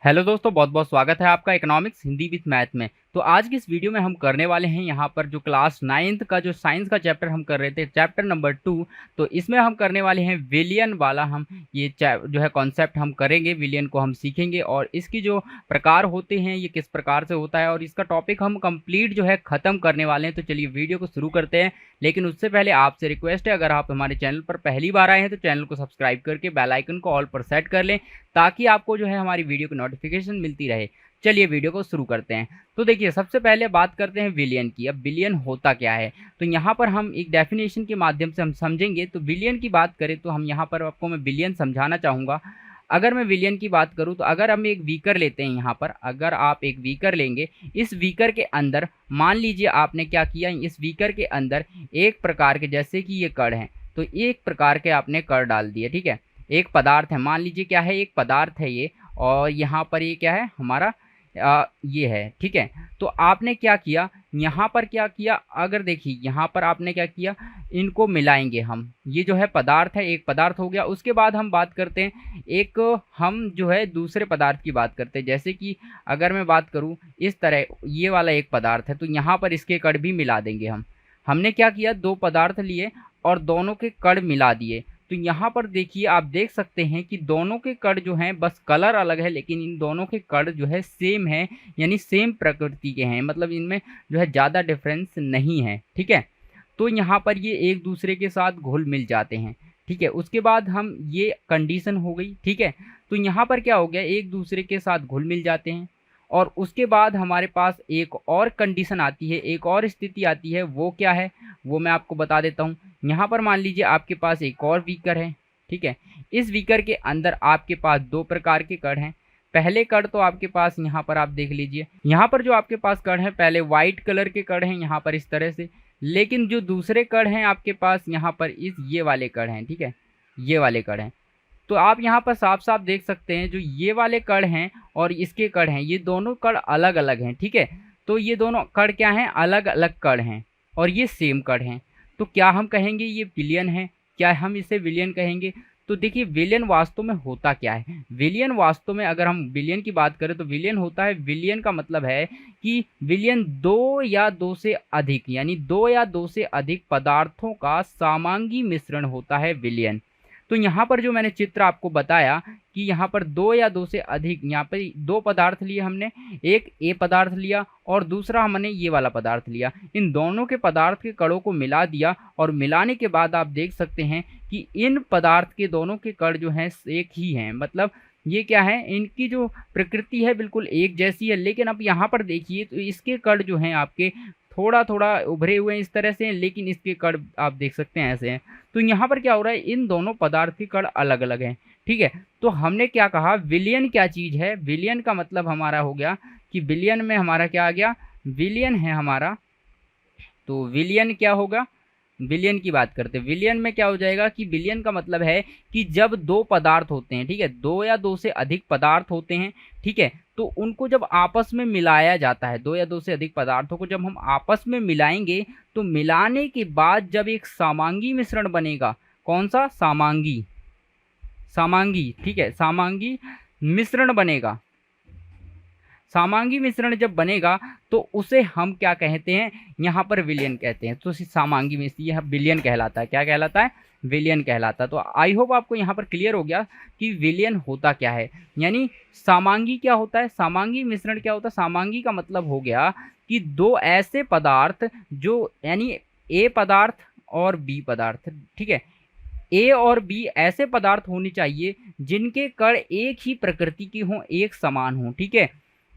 Hello दोस्तों, बहुत बहुत स्वागत है आपका इकोनॉमिक्स हिंदी विद मैथ में। तो आज की इस वीडियो में हम करने वाले हैं यहाँ पर जो क्लास 9th का जो साइंस का चैप्टर हम कर रहे थे, चैप्टर नंबर 2। तो इसमें हम करने वाले हैं विलियन वाला। हम ये जो है कॉन्सेप्ट हम करेंगे, विलियन को हम सीखेंगे और इसकी जो प्रकार होते हैं ये किस प्रकार से होता है और इसका टॉपिक हम कंप्लीट जो है ख़त्म करने वाले हैं। तो चलिए वीडियो को शुरू करते हैं। लेकिन उससे पहले आपसे रिक्वेस्ट है, अगर आप हमारे चैनल पर पहली बार आए हैं तो चैनल को सब्सक्राइब करके बेल आइकन को ऑल पर सेट कर लें ताकि आपको जो है हमारी वीडियो की नोटिफिकेशन मिलती रहे। चलिए वीडियो को शुरू करते हैं। तो देखिए, सबसे पहले बात करते हैं विलियन की। अब विलियन होता क्या है, तो यहाँ पर हम एक डेफिनेशन के माध्यम से हम समझेंगे। तो विलियन की बात करें तो हम यहाँ पर आपको मैं विलियन समझाना चाहूँगा। अगर मैं विलियन की बात करूँ तो अगर हम एक बीकर लेते हैं, यहाँ पर अगर आप एक बीकर लेंगे, इस बीकर के अंदर मान लीजिए आपने क्या किया, इस बीकर के अंदर एक प्रकार के, जैसे कि ये कण है, तो एक प्रकार के आपने कण डाल दिए। ठीक है, एक पदार्थ है, मान लीजिए क्या है, एक पदार्थ है ये, और यहाँ पर ये क्या है हमारा ये है। ठीक है, तो आपने क्या किया, यहाँ पर क्या किया, अगर देखिए यहाँ पर आपने क्या किया, इनको मिलाएंगे हम। ये जो है पदार्थ है, एक पदार्थ हो गया। उसके बाद हम बात करते हैं एक, हम जो है दूसरे पदार्थ की बात करते हैं। जैसे कि अगर मैं बात करूँ इस तरह, ये वाला एक पदार्थ है, तो यहाँ पर इसके कण भी मिला देंगे हम। हमने क्या किया, दो पदार्थ लिए और दोनों के कण मिला दिए। तो यहाँ पर देखिए, आप देख सकते हैं कि दोनों के कण जो हैं बस कलर अलग है, लेकिन इन दोनों के कण जो है सेम है, यानी सेम प्रकृति के हैं, मतलब इनमें जो है ज़्यादा डिफरेंस नहीं है। ठीक है, तो यहाँ पर ये एक दूसरे के साथ घुल मिल जाते हैं। ठीक है, उसके बाद हम ये कंडीशन हो गई। ठीक है, तो यहाँ पर क्या हो गया, एक दूसरे के साथ घुल मिल जाते हैं। और उसके बाद हमारे पास एक और कंडीशन आती है, एक और स्थिति आती है। वो क्या है, वो मैं आपको बता देता हूँ। यहाँ पर मान लीजिए आपके पास एक और बीकर है। ठीक है, इस बीकर के अंदर आपके पास दो प्रकार के कण हैं। पहले कण तो आपके पास यहाँ पर आप देख लीजिए, यहाँ पर जो आपके पास कण है पहले वाइट कलर के कण हैं यहाँ पर इस तरह से, लेकिन जो दूसरे कण हैं आपके पास यहाँ पर ये वाले कण हैं। ठीक है, ये वाले कण हैं। तो आप यहाँ पर साफ साफ देख सकते हैं, जो ये वाले कण हैं और इसके कण हैं, ये दोनों कण अलग अलग हैं। ठीक है, तो ये दोनों कण क्या हैं, अलग अलग कण हैं और ये सेम कण हैं। तो क्या हम कहेंगे ये विलियन है, क्या हम इसे विलियन कहेंगे? तो देखिए, विलियन वास्तव में होता क्या है। विलियन वास्तव में, अगर हम विलियन की बात करें तो विलियन होता है, विलियन का मतलब है कि विलियन दो या दो से अधिक, यानी दो या दो से अधिक पदार्थों का समांगी मिश्रण होता है विलियन। तो यहाँ पर जो मैंने चित्र आपको बताया कि यहाँ पर दो या दो से अधिक, यहाँ पर दो पदार्थ लिए हमने, एक ए पदार्थ लिया और दूसरा हमने ये वाला पदार्थ लिया। इन दोनों के पदार्थ के कणों को मिला दिया और मिलाने के बाद आप देख सकते हैं कि इन पदार्थ के दोनों के कण जो हैं एक ही हैं, मतलब ये क्या है, इनकी जो प्रकृति है बिल्कुल एक जैसी है। लेकिन अब यहाँ पर देखिए तो इसके कण जो हैं आपके थोड़ा थोड़ा उभरे हुए हैं इस तरह से, लेकिन इसके कण आप देख सकते हैं ऐसे हैं। तो यहाँ पर क्या हो रहा है, इन दोनों पदार्थ के कण अलग अलग हैं। ठीक है, तो हमने क्या कहा, विलियन क्या चीज़ है। विलियन का मतलब हमारा हो गया कि विलियन में हमारा क्या आ गया, विलियन है हमारा। तो विलियन क्या होगा, विलियन की बात करते हैं। विलियन में क्या हो जाएगा कि विलियन का मतलब है कि जब दो पदार्थ होते हैं, ठीक है, दो या दो से अधिक पदार्थ होते हैं, ठीक है, तो उनको जब आपस में मिलाया जाता है, दो या दो से अधिक पदार्थों को जब हम आपस में मिलाएंगे, तो मिलाने के बाद जब एक समांगी मिश्रण बनेगा, कौन सा, समांगी, समांगी, ठीक है, समांगी मिश्रण बनेगा। समांगी मिश्रण जब बनेगा तो उसे हम क्या कहते हैं, यहाँ पर विलियन कहते हैं। तो समांगी मिश्रण यह विलियन कहलाता है। क्या कहलाता है, विलियन कहलाता है। तो आई होप आपको यहाँ पर क्लियर हो गया कि विलियन होता क्या है, यानी समांगी क्या होता है, समांगी मिश्रण क्या होता है। समांगी का मतलब हो गया कि दो ऐसे पदार्थ जो, यानी ए पदार्थ और बी पदार्थ, ठीक है, ए और बी ऐसे पदार्थ होने चाहिए जिनके कण एक ही प्रकृति की हों, एक समान हों। ठीक है,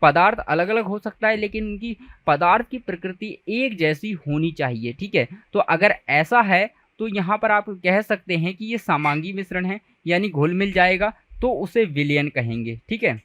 पदार्थ अलग अलग हो सकता है लेकिन उनकी पदार्थ की प्रकृति एक जैसी होनी चाहिए। ठीक है, तो अगर ऐसा है तो यहाँ पर आप कह सकते हैं कि ये समांगी मिश्रण है, यानी घुल मिल जाएगा, तो उसे विलियन कहेंगे। ठीक है,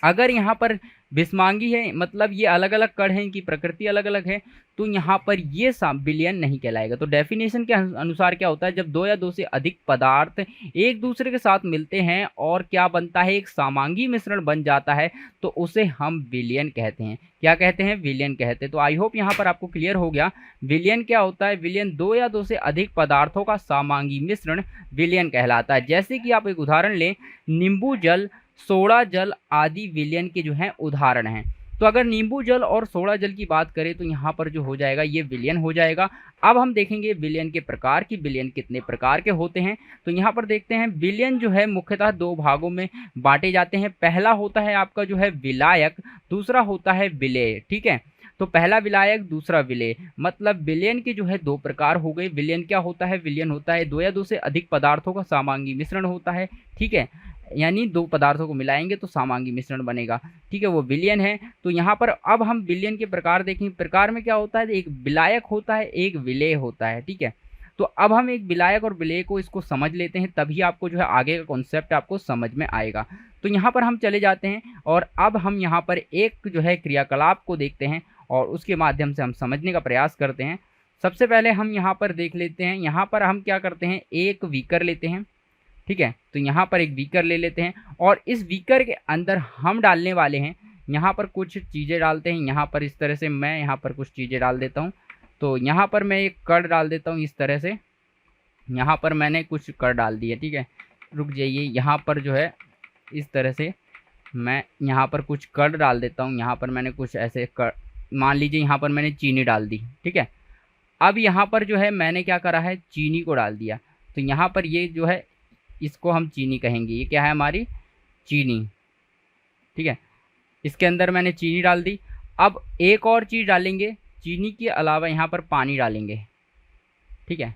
अगर यहाँ पर विषमांगी है, मतलब ये अलग अलग कण हैं, इनकी प्रकृति अलग अलग है, तो यहाँ पर ये विलियन नहीं कहलाएगा। तो डेफिनेशन के अनुसार क्या होता है, जब दो या दो से अधिक पदार्थ एक दूसरे के साथ मिलते हैं और क्या बनता है, एक समांगी मिश्रण बन जाता है, तो उसे हम विलियन कहते हैं। क्या कहते हैं, विलियन कहते हैं। तो आई होप यहाँ पर आपको क्लियर हो गया विलियन क्या होता है। विलियन दो या दो से अधिक पदार्थों का समांगी मिश्रण विलियन कहलाता है। जैसे कि आप एक उदाहरण लें, नींबू जल सोडा जल आदि विलयन के जो हैं उदाहरण हैं। तो अगर नींबू जल और सोडा जल की बात करें तो यहाँ पर जो हो जाएगा ये विलयन हो जाएगा। अब हम देखेंगे विलयन के प्रकार कि विलयन कितने प्रकार के होते हैं। तो यहाँ पर देखते हैं विलयन जो है मुख्यतः दो भागों में बांटे जाते हैं। पहला होता है आपका जो है विलायक, दूसरा होता है विलेय। ठीक है, तो पहला विलायक दूसरा विलेय, मतलब विलयन के जो है दो प्रकार हो गए। विलयन क्या होता है? विलयन होता है दो या दो से अधिक पदार्थों का समांगी मिश्रण होता है। ठीक है, यानी दो पदार्थों को मिलाएंगे तो समांगी मिश्रण बनेगा। ठीक है, वो विलयन है। तो यहाँ पर अब हम विलयन के प्रकार देखेंगे। प्रकार में क्या होता है? एक विलायक होता है, एक विलेय होता है। ठीक है, तो अब हम एक विलायक और विलेय को इसको समझ लेते हैं, तभी आपको जो है आगे का कॉन्सेप्ट आपको समझ में आएगा। तो यहाँ पर हम चले जाते हैं और अब हम यहाँ पर एक जो है क्रियाकलाप को देखते हैं और उसके माध्यम से हम समझने का प्रयास करते हैं। सबसे पहले हम यहाँ पर देख लेते हैं, यहाँ पर हम क्या करते हैं, एक बीकर लेते हैं। ठीक है, तो यहाँ पर एक बीकर ले लेते हैं और इस बीकर के अंदर हम डालने वाले हैं, यहाँ पर कुछ चीज़ें डालते हैं। यहाँ पर इस तरह से मैं यहाँ पर कुछ चीज़ें डाल देता हूँ। तो यहाँ पर मैं एक कड़ डाल देता हूँ इस तरह से। यहाँ पर मैंने कुछ कड़ डाल दिए। ठीक है, रुक जाइए, यहाँ पर जो है इस तरह से मैं यहाँ पर कुछ कड़ डाल देता हूँ। यहाँ पर मैंने कुछ ऐसे कड़, मान लीजिए यहाँ पर मैंने चीनी डाल दी। ठीक है, अब यहाँ पर जो है मैंने क्या करा है, चीनी को डाल दिया। तो यहाँ पर ये जो है इसको हम चीनी कहेंगे। ये क्या है? हमारी चीनी। ठीक है, इसके अंदर मैंने चीनी डाल दी। अब एक और चीज़ डालेंगे, चीनी के अलावा यहाँ पर पानी डालेंगे। ठीक है,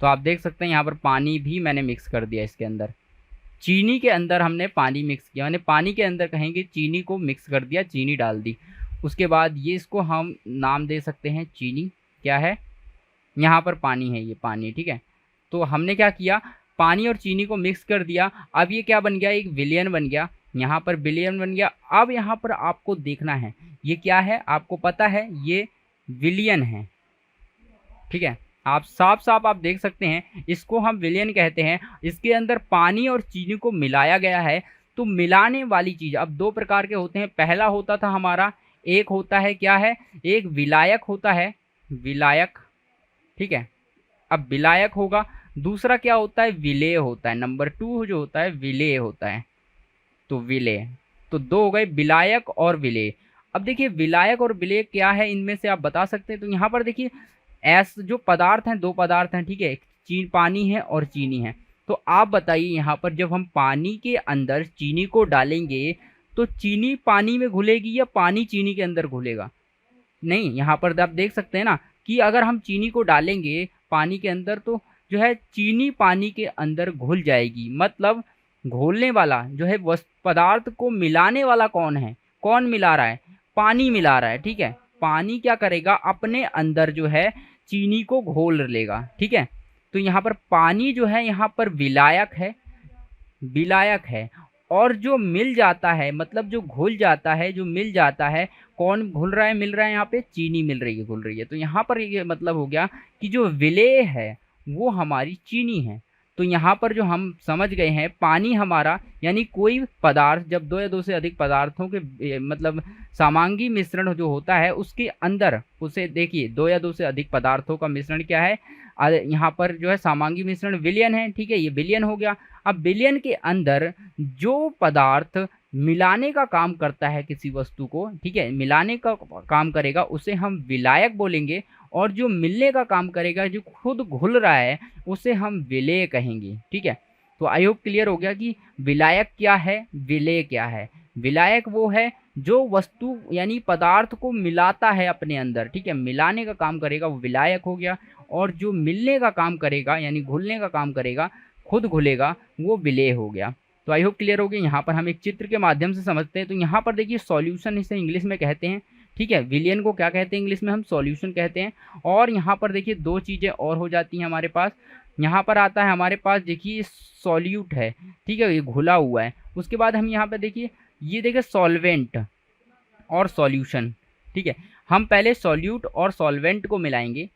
तो आप देख सकते हैं यहाँ पर पानी भी मैंने मिक्स कर दिया इसके अंदर। चीनी के अंदर हमने पानी मिक्स किया, मैंने पानी के अंदर कहेंगे चीनी को मिक्स कर दिया, चीनी डाल दी। उसके बाद ये इसको हम नाम दे सकते हैं चीनी। क्या है? यहाँ पर पानी है, ये पानी। ठीक है, तो हमने क्या किया, पानी और चीनी को मिक्स कर दिया। अब ये क्या बन गया? एक विलयन बन गया। यहाँ पर विलयन बन गया। अब यहाँ पर आपको देखना है ये क्या है, आपको पता है ये विलयन है। ठीक है, आप साफ साफ आप देख सकते हैं, इसको हम विलयन कहते हैं। इसके अंदर पानी और चीनी को मिलाया गया है। तो मिलाने वाली चीज़ अब दो प्रकार के होते हैं। पहला होता था हमारा, एक होता है क्या है, एक विलायक होता है, विलायक। ठीक है, अब विलायक होगा। दूसरा क्या होता है? विलेय होता है। नंबर 2 जो होता है विलेय होता है। तो विलेय, तो दो हो गए, विलायक और विलेय। अब देखिए विलायक और विलेय क्या है, इनमें से आप बता सकते हैं। तो यहाँ पर देखिए ऐसे जो पदार्थ हैं, दो पदार्थ हैं। ठीक है, पानी है और चीनी है। तो आप बताइए यहाँ पर जब हम पानी के अंदर चीनी को डालेंगे तो चीनी पानी में घुलेगी या पानी चीनी के अंदर घुलेगा? नहीं, यहाँ पर आप देख सकते हैं ना कि अगर हम चीनी को डालेंगे पानी के अंदर तो जो है चीनी पानी के अंदर घुल जाएगी। मतलब घोलने वाला जो है पदार्थ को मिलाने वाला कौन है? कौन मिला रहा है? पानी मिला रहा है। ठीक है, पानी क्या करेगा, अपने अंदर जो है चीनी को घोल लेगा। ठीक है, तो यहाँ पर पानी जो है यहाँ पर विलायक है, विलायक है। और जो मिल जाता है, मतलब जो घुल जाता है, जो मिल जाता है, कौन घुल रहा है, मिल रहा है? यहाँ पे चीनी मिल रही है, घुल रही है। तो यहाँ पर ये मतलब हो गया कि जो विलेय है वो हमारी चीनी है। तो यहाँ पर जो हम समझ गए हैं, पानी हमारा यानी कोई पदार्थ जब दो या दो से अधिक पदार्थों के मतलब समांगी मिश्रण जो होता है उसके अंदर, उसे देखिए दो या दो से अधिक पदार्थों का मिश्रण क्या है, यहाँ पर जो है समांगी मिश्रण विलयन है। ठीक है, ये विलयन हो गया। अब विलयन के अंदर जो पदार्थ मिलाने का काम करता है किसी वस्तु को, ठीक है, मिलाने का काम करेगा, उसे हम विलायक बोलेंगे। और जो मिलने का काम करेगा, जो खुद घुल रहा है, उसे हम विलेय कहेंगे। ठीक है, तो आई होप क्लियर हो गया कि विलायक क्या है, विलेय क्या है। विलायक वो है जो वस्तु यानी पदार्थ को मिलाता है अपने अंदर। ठीक है, मिलाने का काम करेगा वो विलायक हो गया। और जो मिलने का काम करेगा यानी घुलने का काम करेगा, खुद घुलेगा, वो विलेय हो गया। तो आई होप क्लियर हो गया। यहाँ पर हम एक चित्र के माध्यम से समझते हैं। तो यहाँ पर देखिए सॉल्यूशन इसे इंग्लिश में कहते हैं। ठीक है, विलयन को क्या कहते हैं इंग्लिश में? हम सॉल्यूशन कहते हैं। और यहाँ पर देखिए दो चीज़ें और हो जाती हैं हमारे पास। यहाँ पर आता है हमारे पास, देखिए सॉल्यूट है। ठीक है, ये घुला हुआ है। उसके बाद हम यहाँ पर देखिए, ये देखिए सॉल्वेंट और सॉल्यूशन। ठीक है, हम पहले सॉल्यूट और सॉल्वेंट को मिलाएंगे।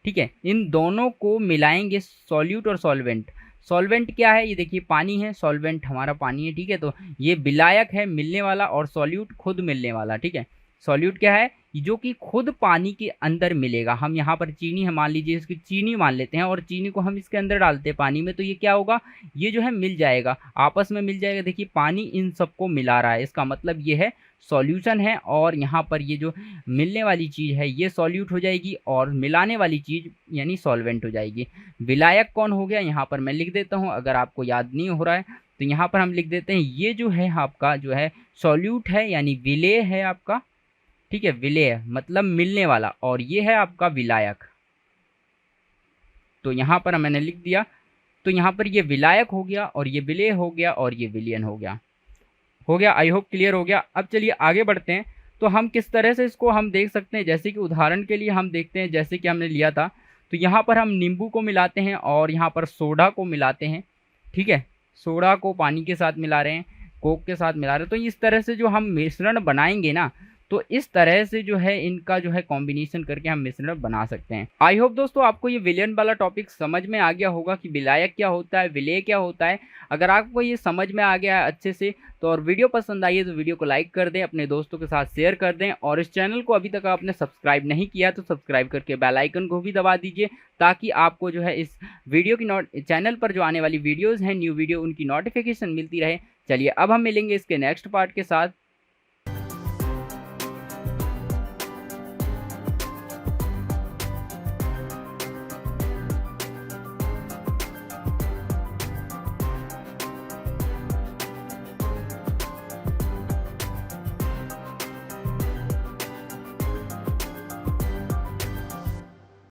ठीक है, इन दोनों को मिलाएंगे, सॉल्यूट और सॉल्वेंट। सॉल्वेंट क्या है? ये देखिए पानी है, सॉल्वेंट हमारा पानी है। ठीक है, तो ये विलायक है, मिलने वाला, और सॉल्यूट खुद मिलने वाला। ठीक है, सॉल्यूट क्या है? जो कि खुद पानी के अंदर मिलेगा। हम यहाँ पर चीनी है, मान लीजिए इसकी चीनी मान लेते हैं और चीनी को हम इसके अंदर डालते हैं पानी में, तो ये क्या होगा, ये जो है मिल जाएगा, आपस में मिल जाएगा। देखिए पानी इन सबको मिला रहा है, इसका मतलब ये है सॉल्यूशन है। और यहाँ पर ये जो मिलने वाली चीज़ है ये सॉल्यूट हो जाएगी और मिलाने वाली चीज़ यानी सॉल्वेंट हो जाएगी। विलायक कौन हो गया, यहाँ पर मैं लिख देता हूँ, अगर आपको याद नहीं हो रहा है तो यहाँ पर हम लिख देते हैं, ये जो है आपका जो है सॉल्यूट है यानी विलेय है आपका, ठीक है, विलेय मतलब मिलने वाला, और ये है आपका विलायक। तो यहाँ पर मैंने लिख दिया, तो यहाँ पर ये विलायक हो गया और ये विलेय हो गया और ये विलयन हो गया। आई होप क्लियर हो गया। अब चलिए आगे बढ़ते हैं। तो हम किस तरह से इसको हम देख सकते हैं, जैसे कि उदाहरण के लिए हम देखते हैं, जैसे कि हमने लिया था, तो यहाँ पर हम नींबू को मिलाते हैं और यहाँ पर सोडा को मिलाते हैं, ठीक है, सोडा को पानी के साथ मिला रहे हैं, कोक के साथ मिला रहे हैं। तो इस तरह से जो हम मिश्रण बनाएंगे ना, तो इस तरह से जो है इनका जो है कॉम्बिनेशन करके हम मिश्रण बना सकते हैं। आई होप दोस्तों आपको ये विलयन वाला टॉपिक समझ में आ गया होगा कि विलायक क्या होता है, विलेय क्या होता है। अगर आपको ये समझ में आ गया है अच्छे से, तो और वीडियो पसंद आई है तो वीडियो को लाइक कर दें, अपने दोस्तों के साथ शेयर कर दें, और इस चैनल को अभी तक आपने सब्सक्राइब नहीं किया तो सब्सक्राइब करके बेल आइकन को भी दबा दीजिए, ताकि आपको जो है इस वीडियो की चैनल पर जो आने वाली वीडियोज़ हैं न्यू वीडियो, उनकी नोटिफिकेशन मिलती रहे। चलिए अब हम मिलेंगे इसके नेक्स्ट पार्ट के साथ।